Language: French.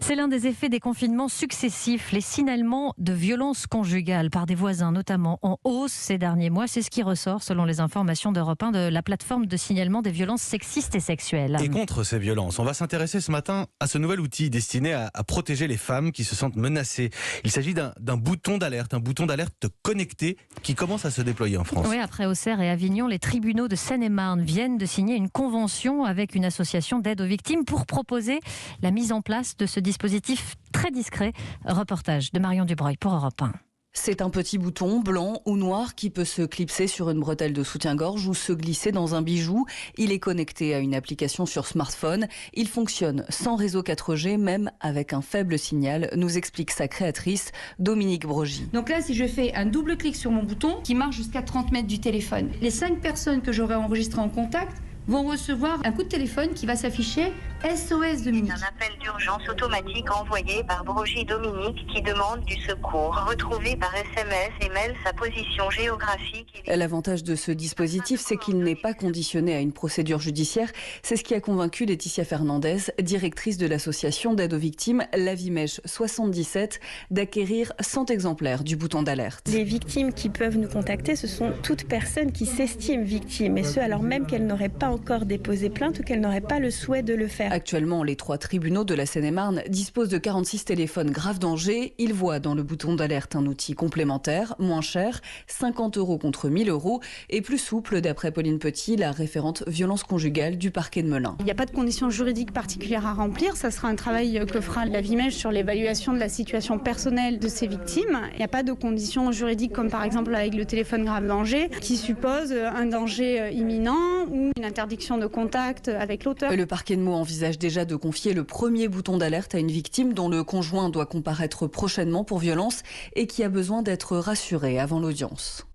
C'est l'un des effets des confinements successifs, les signalements de violences conjugales par des voisins, notamment en hausse ces derniers mois. C'est ce qui ressort selon les informations d'Europe 1 de la plateforme de signalement des violences sexistes et sexuelles. Et contre ces violences, on va s'intéresser ce matin à ce nouvel outil destiné à protéger les femmes qui se sentent menacées. Il s'agit d'un bouton d'alerte, connecté qui commence à se déployer en France. Oui, après Auxerre et Avignon, les tribunaux de Seine-et-Marne viennent de signer une convention avec une association d'aide aux victimes pour proposer la mise en place de ce dispositif très discret. Reportage de Marion Dubreuil pour Europe 1. C'est un petit bouton blanc ou noir qui peut se clipser sur une bretelle de soutien-gorge ou se glisser dans un bijou. Il est connecté à une application sur smartphone. Il fonctionne sans réseau 4G, même avec un faible signal, nous explique sa créatrice Dominique Brogy. Donc là, si je fais un double clic sur mon bouton, qui marche jusqu'à 30 mètres du téléphone, les 5 personnes que j'aurai enregistrées en contact vont recevoir un coup de téléphone qui va s'afficher SOS Dominique. Un appel d'urgence automatique envoyé par Brogy Dominique qui demande du secours. Retrouver par SMS et mail sa position géographique. L'avantage de ce dispositif, c'est qu'il n'est pas conditionné à une procédure judiciaire. C'est ce qui a convaincu Laetitia Fernandez, directrice de l'association d'aide aux victimes La Vie Mèche 77, d'acquérir 100 exemplaires du bouton d'alerte. Les victimes qui peuvent nous contacter, ce sont toutes personnes qui s'estiment victimes, et ce alors même qu'elles n'auraient pas encore déposé plainte ou qu'elles n'auraient pas le souhait de le faire. Actuellement, les 3 tribunaux de la Seine-et-Marne disposent de 46 téléphones grave danger. Ils voient dans le bouton d'alerte un outil complémentaire, moins cher, 50 € contre 1000 € et plus souple d'après Pauline Petit, la référente violence conjugale du parquet de Melun. Il n'y a pas de conditions juridiques particulières à remplir. Ça sera un travail que fera La Vie Mèche sur l'évaluation de la situation personnelle de ces victimes. Il n'y a pas de conditions juridiques comme par exemple avec le téléphone grave danger qui suppose un danger imminent ou une interdiction de contact avec l'auteur. Le parquet de Meaux envisage déjà de confier le premier bouton d'alerte à une victime dont le conjoint doit comparaître prochainement pour violence et qui a besoin d'être rassurée avant l'audience.